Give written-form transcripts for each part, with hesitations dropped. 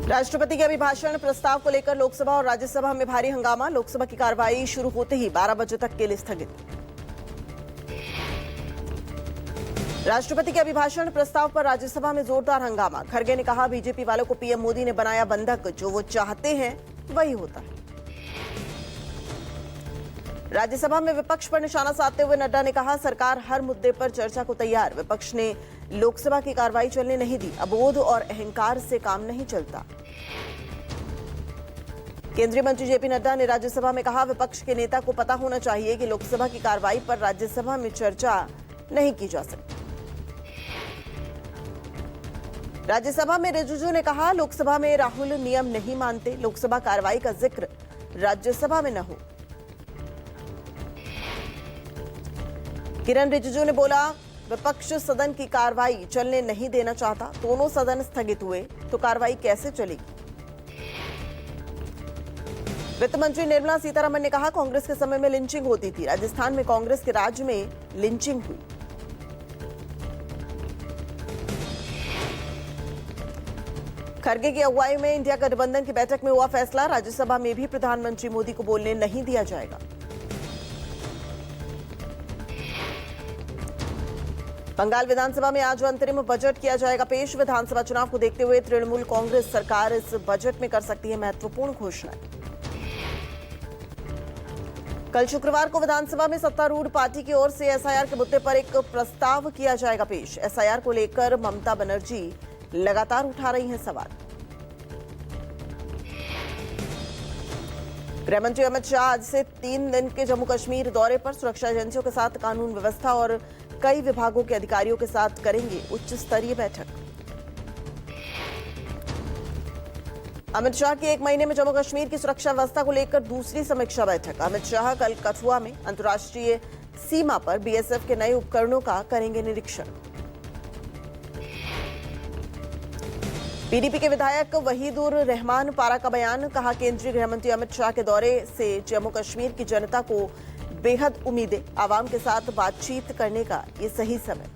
राष्ट्रपति के अभिभाषण प्रस्ताव को लेकर लोकसभा और राज्यसभा में भारी हंगामा। लोकसभा की कार्रवाई शुरू होते ही 12 बजे तक के लिए स्थगित। राष्ट्रपति के अभिभाषण प्रस्ताव पर राज्यसभा में जोरदार हंगामा। खड़गे ने कहा, बीजेपी वालों को पीएम मोदी ने बनाया बंधक, जो वो चाहते हैं वही होता है। राज्यसभा में विपक्ष पर निशाना साधते हुए नड्डा ने कहा, सरकार हर मुद्दे पर चर्चा को तैयार। विपक्ष ने लोकसभा की कार्रवाई चलने नहीं दी। अबोध और अहंकार से काम नहीं चलता। केंद्रीय मंत्री जेपी नड्डा ने राज्यसभा में कहा, विपक्ष के नेता को पता होना चाहिए कि लोकसभा की कार्रवाई पर राज्यसभा में चर्चा नहीं की जा सकती। राज्यसभा में रिजिजू ने कहा, लोकसभा में राहुल नियम नहीं मानते, लोकसभा कार्रवाई का जिक्र राज्यसभा में न हो। किरण रिजिजू ने बोला, विपक्ष सदन की कार्रवाई चलने नहीं देना चाहता। दोनों सदन स्थगित हुए तो कार्रवाई कैसे चलेगी। वित्त मंत्री निर्मला सीतारमण ने कहा, कांग्रेस के समय में लिंचिंग होती थी। राजस्थान में कांग्रेस के राज में लिंचिंग हुई। खड़गे की अगुवाई में इंडिया गठबंधन की बैठक में हुआ फैसला, राज्यसभा में भी प्रधानमंत्री मोदी को बोलने नहीं दिया जाएगा। बंगाल विधानसभा में आज अंतरिम बजट किया जाएगा पेश। विधानसभा चुनाव को देखते हुए तृणमूल कांग्रेस सरकार इस बजट में कर सकती है महत्वपूर्ण घोषणाएं। कल शुक्रवार को विधानसभा में सत्तारूढ़ पार्टी की ओर से एसआईआर के मुद्दे पर एक प्रस्ताव किया जाएगा पेश। एसआईआर को लेकर ममता बनर्जी लगातार उठा रही हैं सवाल। गृहमंत्री अमित शाह आज से 3 दिन के जम्मू कश्मीर दौरे पर। सुरक्षा एजेंसियों के साथ कानून व्यवस्था और कई विभागों के अधिकारियों के साथ करेंगे उच्च स्तरीय बैठक। अमित शाह की 1 महीने में जम्मू कश्मीर की सुरक्षा व्यवस्था को लेकर दूसरी समीक्षा बैठक। अमित शाह कल कठुआ में अंतर्राष्ट्रीय सीमा पर बीएसएफ के नए उपकरणों का करेंगे निरीक्षण। पीडीपी के विधायक वहीदुर रहमान पारा का बयान, कहा, केंद्रीय गृहमंत्री अमित शाह के दौरे से जम्मू कश्मीर की जनता को बेहद उम्मीदें। आवाम के साथ बातचीत करने का ये सही समय।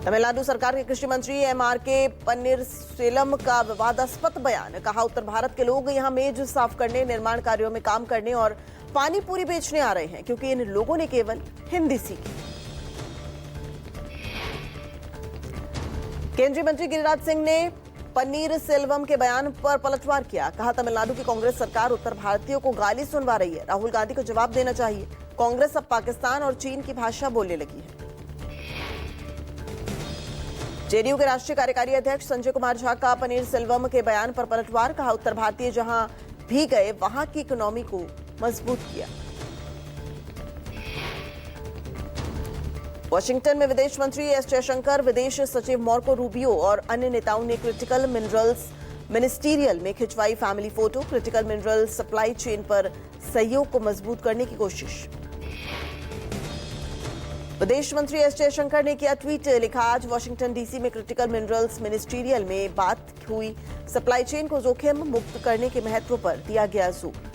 तमिलनाडु सरकार के कृषि मंत्री एमआरके पन्नीरसेल्वम का विवादास्पद बयान, कहा, उत्तर भारत के लोग यहां मेज साफ करने, निर्माण कार्यों में काम करने और पानी पूरी बेचने आ रहे हैं क्योंकि इन लोगों ने केवल हिंदी सीखी। केंद्रीय मंत्री गिरिराज सिंह ने पन्नीरसेल्वम के बयान पर पलटवार किया। कहा, तमिलनाडु की कांग्रेस सरकार उत्तर भारतीयों को गाली सुनवा रही है। राहुल गांधी को जवाब देना चाहिए। कांग्रेस अब पाकिस्तान और चीन की भाषा बोलने लगी है। जेडीयू के राष्ट्रीय कार्यकारी अध्यक्ष संजय कुमार झा का पन्नीरसेल्वम के बयान पर पलटवार, कहा, उत्तर भारतीय जहां भी गए वहां की इकोनॉमी को मजबूत किया। वाशिंगटन में विदेश मंत्री एस जयशंकर, विदेश सचिव मार्को रूबियो और अन्य नेताओं ने क्रिटिकल मिनरल्स मिनिस्टीरियल में खिंचवाई family photo. Critical mineral supply chain पर सहयोग को मजबूत करने की कोशिश। विदेश मंत्री एस जयशंकर ने किया ट्वीट, लिखा, आज वाशिंगटन डीसी में क्रिटिकल मिनरल्स मिनिस्टीरियल में बात हुई। सप्लाई चेन को जोखिम मुक्त करने के महत्व पर दिया गया जोर।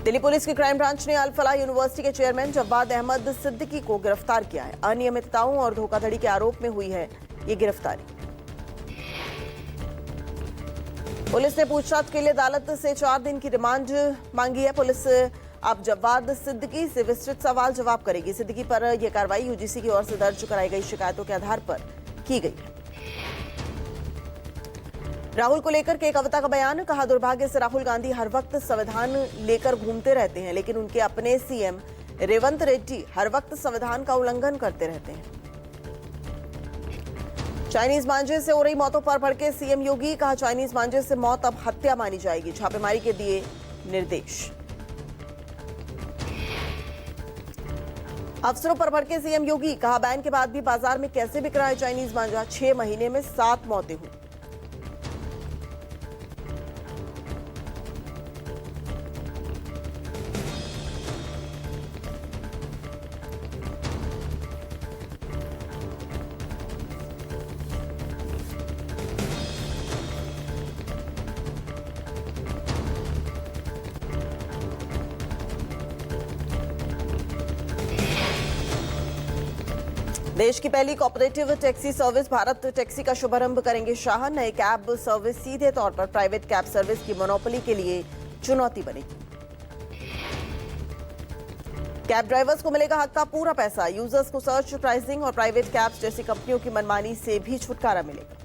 दिल्ली पुलिस की क्राइम ब्रांच ने अल फलाह यूनिवर्सिटी के चेयरमैन जवाद अहमद सिद्दीकी को गिरफ्तार किया है। अनियमितताओं और धोखाधड़ी के आरोप में हुई है ये गिरफ्तारी। पुलिस ने पूछताछ के लिए अदालत से 4 दिन की रिमांड मांगी है। पुलिस अब जवाद सिद्दीकी से विस्तृत सवाल जवाब करेगी। सिद्दीकी पर यह कार्रवाई यूजीसी की ओर से दर्ज कराई गई शिकायतों के आधार पर की गई है। राहुल को लेकर के कविता का बयान, कहा, दुर्भाग्य से राहुल गांधी हर वक्त संविधान लेकर घूमते रहते हैं, लेकिन उनके अपने सीएम रेवंत रेड्डी हर वक्त संविधान का उल्लंघन करते रहते हैं। चाइनीज मांझे से हो रही मौतों पर भड़के सीएम योगी, कहा, चाइनीज मांझे से मौत अब हत्या मानी जाएगी। छापेमारी के दिए निर्देश। अफसरों पर भड़के सीएम योगी, कहा, बैन के बाद भी बाजार में कैसे बिक रहा है चाइनीज मांझा। 6 महीने में 7 मौतें हुई। देश की पहली cooperative taxi service Bharat taxi का शुभारंभ करेंगे शाह। नए कैब सर्विस सीधे तौर पर प्राइवेट कैब सर्विस की मोनोपोली के लिए चुनौती बनेगी। कैब ड्राइवर्स को मिलेगा हक का पूरा पैसा। यूजर्स को सर्च प्राइसिंग और प्राइवेट कैब्स जैसी कंपनियों की मनमानी से भी छुटकारा मिलेगा।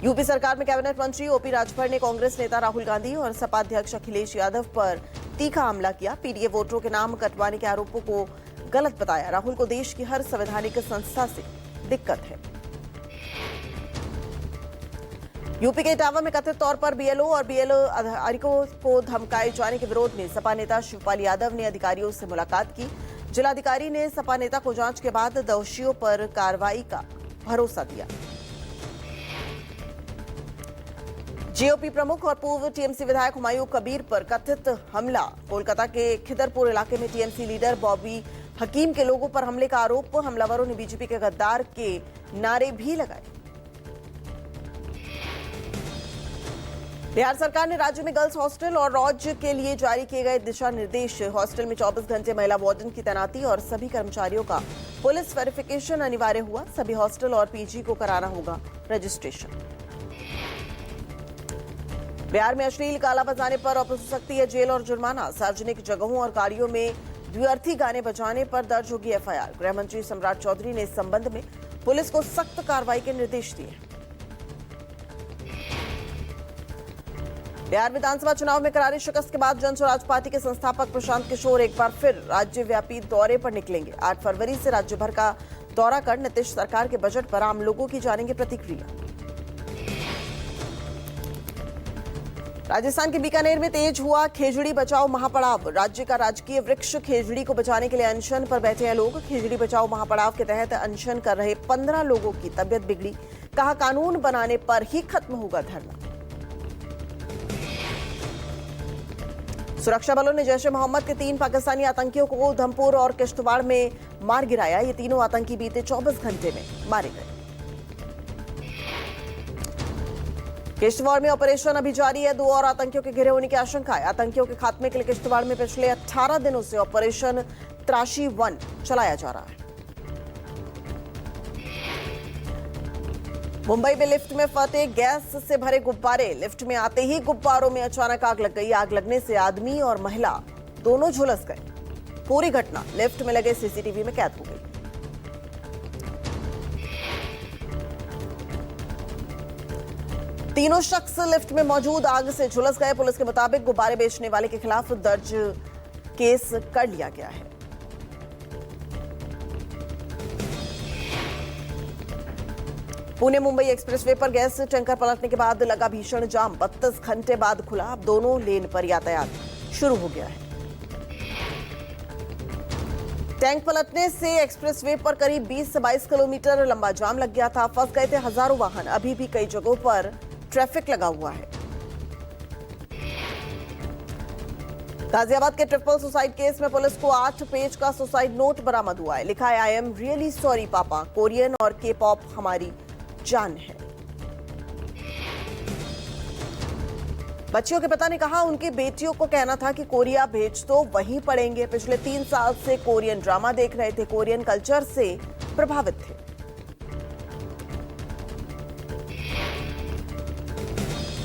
यूपी सरकार में कैबिनेट मंत्री ओपी राजभर ने कांग्रेस नेता राहुल गांधी और सपा अध्यक्ष अखिलेश यादव पर तीखा हमला किया। पीडीए वोटरों के नाम कटवाने के आरोपों को गलत बताया। राहुल को देश की हर संवैधानिक संस्था से दिक्कत है। यूपी के इटावा में कथित तौर पर बीएलओ और बीएलओ अधिकारियों को धमकाए जाने के विरोध में सपा नेता शिवपाल यादव ने अधिकारियों से मुलाकात की। जिलाधिकारी ने सपा नेता को जांच के बाद दोषियों पर कार्रवाई का भरोसा दिया। जेओपी प्रमुख और पूर्व टीएमसी विधायक हुमायूं कबीर पर कथित हमला। कोलकाता के खिदरपुर इलाके में टीएमसी लीडर बॉबी हकीम के लोगों पर हमले का आरोप। हमलावरों ने बीजेपी के गद्दार के नारे भी लगाए। बिहार सरकार ने राज्य में गर्ल्स हॉस्टल और लॉज के लिए जारी किए गए दिशा निर्देश। हॉस्टल में 24 घंटे महिला वार्डन की तैनाती और सभी कर्मचारियों का पुलिस वेरिफिकेशन अनिवार्य हुआ। सभी हॉस्टल और पीजी को कराना होगा रजिस्ट्रेशन। बिहार में अश्लील गाला बजाने पर अब हो सकती है जेल और जुर्माना। सार्वजनिक जगहों और गाड़ियों में द्व्यर्थी गाने बजाने पर दर्ज होगी एफआईआर। गृह मंत्री सम्राट चौधरी ने इस संबंध में पुलिस को सख्त कार्रवाई के निर्देश दिए। बिहार विधानसभा चुनाव में करारी शिकस्त के बाद जन स्वराज पार्टी के संस्थापक प्रशांत किशोर एक बार फिर राज्यव्यापी दौरे पर निकलेंगे। 8 फरवरी से राज्य भर का दौरा कर नीतीश सरकार के बजट पर आम लोगों की जानेंगे प्रतिक्रिया। राजस्थान के बीकानेर में तेज हुआ खेजड़ी बचाओ महापड़ाव। राज्य का राजकीय वृक्ष खेजड़ी को बचाने के लिए अनशन पर बैठे हैं लोग। खेजड़ी बचाओ महापड़ाव के तहत अनशन कर रहे 15 लोगों की तबियत बिगड़ी। कहा कानून बनाने पर ही खत्म होगा धरना। सुरक्षा बलों ने जैश ए मोहम्मद के 3 पाकिस्तानी आतंकियों को उधमपुर और किश्तवाड़ में मार गिराया। ये तीनों आतंकी बीते 24 घंटे में मारे गए। किश्तवाड़ में ऑपरेशन अभी जारी है। 2 और आतंकियों के घिरे होने की आशंका है। आतंकियों के खात्मे के लिए किश्तवाड़ में पिछले 18 दिनों से ऑपरेशन त्राशी 1 चलाया जा रहा है। मुंबई में लिफ्ट में फटे गैस से भरे गुब्बारे। लिफ्ट में आते ही गुब्बारों में अचानक आग लग गई। आग लगने से आदमी और महिला दोनों झुलस गए। पूरी घटना लिफ्ट में लगे सीसीटीवी में कैद हो गई। तीनों शख्स लिफ्ट में मौजूद आग से झुलस गए। पुलिस के मुताबिक गुब्बारे बेचने वाले के खिलाफ दर्ज केस कर लिया गया है। पुणे मुंबई एक्सप्रेसवे पर गैस टैंकर पलटने के बाद लगा भीषण जाम। 32 घंटे बाद खुला। अब दोनों लेन पर यातायात शुरू हो गया है। टैंक पलटने से एक्सप्रेसवे पर करीब 20 से 22 किलोमीटर लंबा जाम लग गया था। फंस गए थे हजारों वाहन। अभी भी कई जगहों पर ट्रैफिक लगा हुआ है। गाजियाबाद के ट्रिपल सुसाइड केस में पुलिस को 8 पेज का सुसाइड नोट बरामद हुआ है। लिखा है आई एम रियली सॉरी पापा, कोरियन और के पॉप हमारी जान है। बच्चियों के पिता ने कहा उनकी बेटियों को कहना था कि कोरिया भेज दो, वहीं पढ़ेंगे। पिछले 3 साल से कोरियन ड्रामा देख रहे थे। कोरियन कल्चर से प्रभावित थे।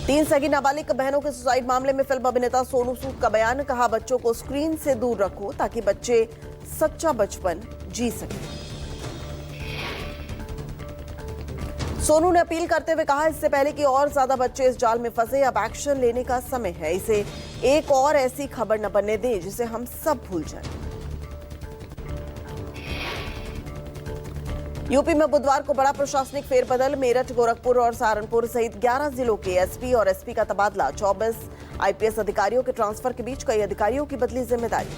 तीन सगी नाबालिग बहनों के सुसाइड मामले में फिल्म अभिनेता सोनू सूद का बयान। कहा बच्चों को स्क्रीन से दूर रखो ताकि बच्चे सच्चा बचपन जी सकें। सोनू ने अपील करते हुए कहा इससे पहले कि और ज्यादा बच्चे इस जाल में फंसे, अब एक्शन लेने का समय है। इसे एक और ऐसी खबर न बनने दें जिसे हम सब भूल जाएं। यूपी में बुधवार को बड़ा प्रशासनिक फेरबदल। मेरठ, गोरखपुर और सहारनपुर सहित 11 जिलों के एसपी और एसपी का तबादला। 24 आईपीएस अधिकारियों के ट्रांसफर के बीच कई अधिकारियों की बदली जिम्मेदारी।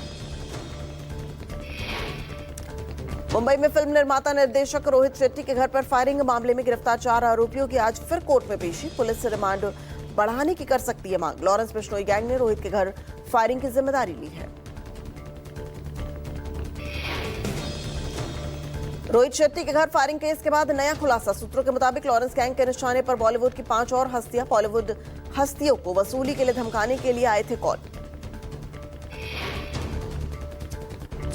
मुंबई में फिल्म निर्माता निर्देशक रोहित शेट्टी के घर पर फायरिंग मामले में गिरफ्तार 4 आरोपियों की आज फिर कोर्ट में पेशी। पुलिस से रिमांड बढ़ाने की कर सकती है मांग। लॉरेंस बिश्नोई गैंग ने रोहित के घर फायरिंग की जिम्मेदारी ली है। रोहित शेट्टी के घर फायरिंग केस के बाद नया खुलासा। सूत्रों के मुताबिक लॉरेंस गैंग के निशाने पर बॉलीवुड की 5 और हस्तियां। बॉलीवुड हस्तियों को वसूली के लिए धमकाने के लिए आए थे कॉल।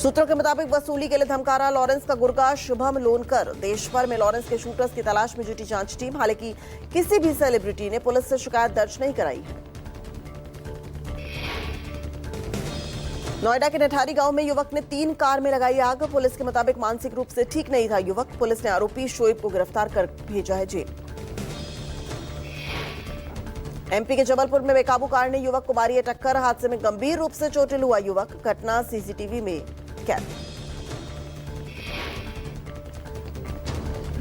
सूत्रों के मुताबिक वसूली के लिए धमका रहा लॉरेंस का गुर्गा शुभम लोनकर। देश भर में लॉरेंस के शूटर्स की तलाश में जुटी जांच टीम। हालांकि किसी भी सेलिब्रिटी ने पुलिस से शिकायत दर्ज नहीं कराई है। नोएडा के नठारी गांव में युवक ने 3 कार में लगाई आग। पुलिस के मुताबिक मानसिक रूप से ठीक नहीं था युवक। पुलिस ने आरोपी शोएब को गिरफ्तार कर भेजा है जेल। एमपी के जबलपुर में बेकाबू कार ने युवक को मारी टक्कर। हादसे में गंभीर रूप से चोटिल हुआ युवक। घटना सीसीटीवी में कैद।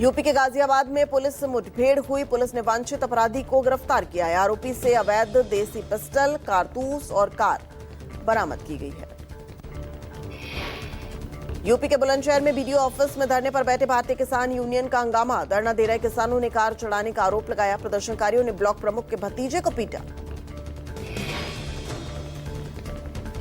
यूपी के गाजियाबाद में पुलिस से मुठभेड़ हुई। पुलिस ने वांछित अपराधी को गिरफ्तार किया है। आरोपी से अवैध देसी पिस्टल, कारतूस और कार बरामद की गई है। यूपी के बुलंदशहर में बीडीओ ऑफिस में धरने पर बैठे भारतीय किसान यूनियन का हंगामा। धरना दे रहे किसानों ने कार चढ़ाने का आरोप लगाया। प्रदर्शनकारियों ने ब्लॉक प्रमुख के भतीजे को पीटा।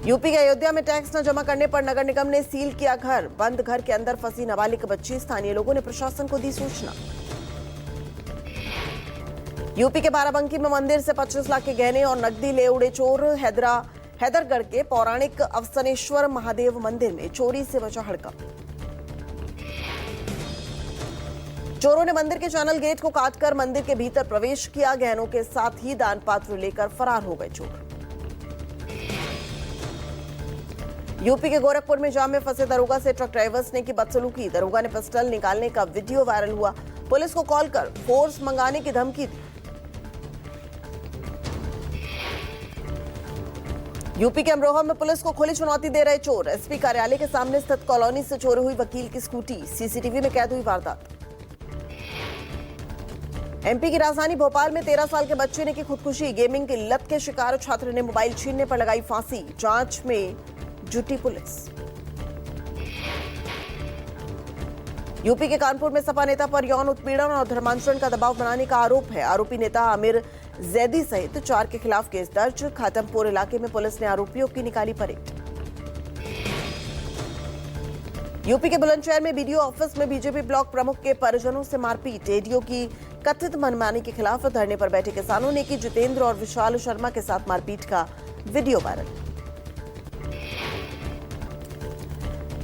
यूपी के अयोध्या में टैक्स न जमा करने पर नगर निगम ने सील किया घर। बंद घर के अंदर फंसी नाबालिग बच्ची। स्थानीय लोगों ने प्रशासन को दी सूचना। यूपी के बाराबंकी में मंदिर से 25 लाख के गहने और नकदी ले उड़े चोर। हैदरगढ़ के पौराणिक अवसनेश्वर महादेव मंदिर में चोरी से बचा हड़कंप। चोरों ने मंदिर के चैनल गेट को काटकर मंदिर के भीतर प्रवेश किया। गहनों के साथ ही दान पात्र लेकर फरार हो गए चोर। यूपी के गोरखपुर में जाम में फंसे दरोगा से ट्रक ड्राइवर्स ने की बदसलूकी। दरोगा ने पिस्टल निकालने का वीडियो वायरल हुआ। पुलिस को कॉल कर फोर्स मंगाने की धमकी दी। यूपी के अमरोहा में पुलिस को खुली चुनौती दे रहे चोर। एसपी कार्यालय के सामने स्थित कॉलोनी से चोरी हुई वकील की स्कूटी। सीसीटीवी में कैद हुई वारदात। एमपी की राजधानी भोपाल में 13 साल के बच्चे ने की खुदकुशी। गेमिंग की लत के शिकार छात्र ने मोबाइल छीनने पर लगाई फांसी। जांच में जुटी पुलिस। यूपी के कानपुर में सपा नेता पर यौन उत्पीड़न और धर्मांतरण का दबाव बनाने का आरोप है। आरोपी नेता आमिर जैदी सहित 4 के खिलाफ केस दर्ज। खाटमपुर इलाके में पुलिस ने आरोपियों की निकाली परेड। यूपी के बुलंदशहर में बीडीओ ऑफिस में बीजेपी ब्लॉक प्रमुख के परिजनों से मारपीट। एडीओ की कथित मनमानी के खिलाफ धरने पर बैठे किसानों ने की जितेंद्र और विशाल शर्मा के साथ मारपीट का वीडियो वायरल।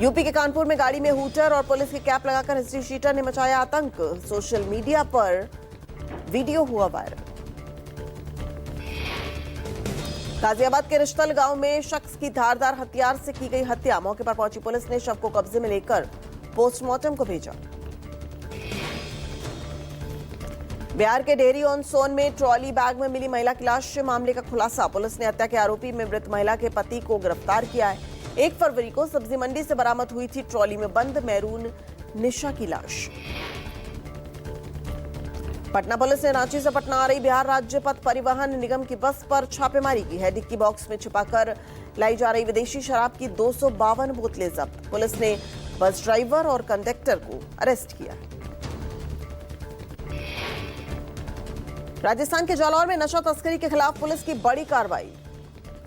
यूपी के कानपुर में गाड़ी में हूटर और पुलिस की कैप लगाकर हिस्ट्री शीटर ने मचाया आतंक। सोशल मीडिया पर वीडियो हुआ वायरल। गाजियाबाद के रिश्तल गांव में शख्स की धारदार हथियार से की गई हत्या। मौके पर पहुंची पुलिस ने शव को कब्जे में लेकर पोस्टमार्टम को भेजा। बिहार के डेहरी ऑन सोन में ट्रॉली बैग में मिली महिला की लाश। मामले का खुलासा। पुलिस ने हत्या के आरोपी में मृत महिला के पति को गिरफ्तार किया है। 1 फरवरी को सब्जी मंडी से बरामद हुई थी ट्रॉली में बंद मैरून निशा की लाश। पटना पुलिस ने रांची से पटना आ रही बिहार राज्य पथ परिवहन निगम की बस पर छापेमारी की है। डिक्की बॉक्स में छिपाकर लाई जा रही विदेशी शराब की 252 बोतलें जब्त। पुलिस ने बस ड्राइवर और कंडक्टर को अरेस्ट किया। राजस्थान के जालौर में नशा तस्करी के खिलाफ पुलिस की बड़ी कार्रवाई।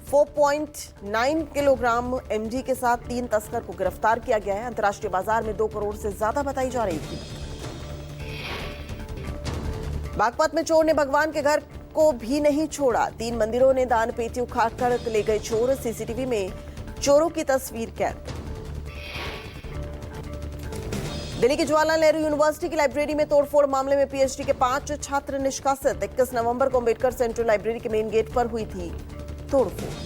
4.9 किलोग्राम एमडी के साथ 3 तस्कर को गिरफ्तार किया गया है। अंतर्राष्ट्रीय बाजार में 2 करोड़ से ज्यादा बताई जा रही थी। बागपत में चोर ने भगवान के घर को भी नहीं छोड़ा। 3 मंदिरों ने दान पेटी उखाड़कर ले गए चोर। सीसीटीवी में चोरों की तस्वीर कैद। दिल्ली की जवाहरलाल नेहरू यूनिवर्सिटी की लाइब्रेरी में तोड़फोड़ मामले में पीएचडी के 5 छात्र निष्कासित। 21 नवंबर को अम्बेडकर सेंट्रल लाइब्रेरी के मेन गेट पर हुई थी तोड़फोड़।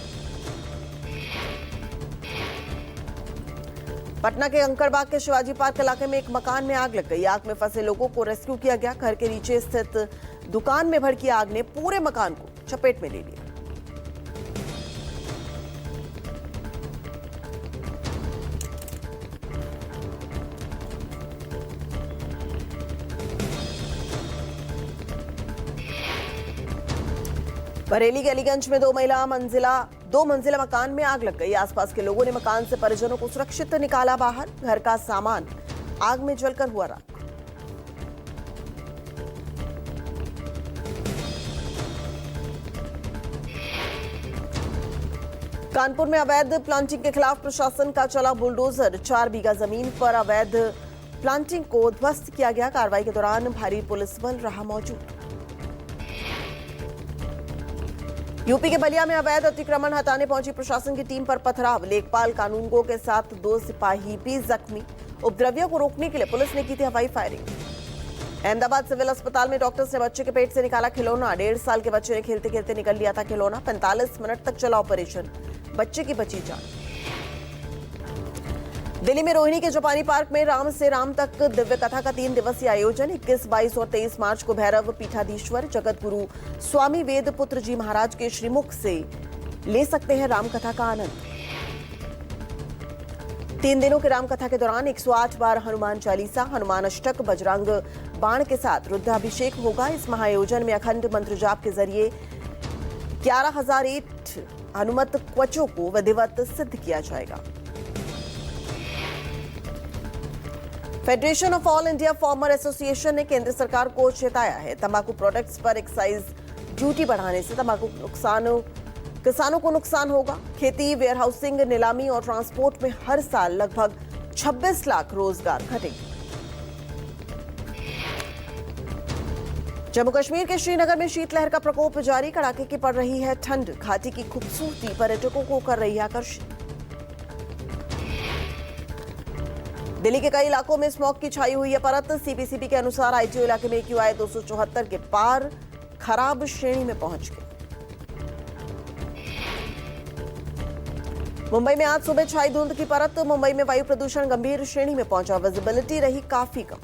पटना के कंकड़बाग के शिवाजी पार्क इलाके में एक मकान में आग लग गई। आग में फंसे लोगों को रेस्क्यू किया गया। घर के नीचे स्थित दुकान में भड़की आग ने पूरे मकान को चपेट में ले लिया। बरेली के अलीगंज में 2 मंजिला मकान में आग लग गई। आसपास के लोगों ने मकान से परिजनों को सुरक्षित निकाला बाहर। घर का सामान आग में जलकर हुआ राख। कानपुर में अवैध प्लांटिंग के खिलाफ प्रशासन का चला बुलडोजर। 4 बीघा जमीन पर अवैध प्लांटिंग को ध्वस्त किया गया। कार्रवाई के दौरान भारी पुलिस बल रहा मौजूद। यूपी के बलिया में अवैध अतिक्रमण हटाने पहुंची प्रशासन की टीम पर पथराव। लेखपाल कानूनगो के साथ 2 सिपाही भी जख्मी। उपद्रवियों को रोकने के लिए पुलिस ने की थी हवाई फायरिंग। अहमदाबाद सिविल अस्पताल में डॉक्टर्स ने बच्चे के पेट से निकाला खिलौना। 1.5 साल के बच्चे ने खेलते खेलते निकल लिया था खिलौना। 45 मिनट तक चला ऑपरेशन, बच्चे की बची जान। दिल्ली में रोहिणी के जापानी पार्क में राम से राम तक दिव्य कथा का 3 दिवसीय आयोजन 21, 22 और 23 मार्च को भैरव पीठाधीश्वर जगत गुरु स्वामी वेद पुत्र जी महाराज के श्रीमुख से ले सकते हैं राम कथा का आनंद। 3 दिनों की राम कथा के दौरान 108 बार हनुमान चालीसा, हनुमान अष्टक, बजरंग बाण के साथ रुद्राभिषेक होगा। इस महाआयोजन में अखंड मंत्र जाप के जरिए 11,008 हनुमत कवचों को विधिवत सिद्ध किया जाएगा। Federation of all India farmer association ने केंद्र सरकार को चेताया है, तंबाकू प्रोडक्ट्स पर एक्साइज ड्यूटी बढ़ाने से तंबाकू किसानों को नुकसान होगा। खेती, वेयरहाउसिंग, नीलामी और ट्रांसपोर्ट में हर साल लगभग 26 लाख रोजगार घटेंगे। जम्मू कश्मीर के श्रीनगर में शीतलहर का प्रकोप जारी। कड़ाके की पड़ रही है ठंड। घाटी की खूबसूरती पर्यटकों को कर रही है आकर्षित। दिल्ली के कई इलाकों में स्मॉग की छाई हुई है परत। सीपीसीबी के अनुसार आईटीओ इलाके में AQI 274 के पार खराब श्रेणी में पहुंच गए। मुंबई में आज सुबह छाई धुंध की परत। मुंबई में वायु प्रदूषण गंभीर श्रेणी में पहुंचा। विजिबिलिटी रही काफी कम।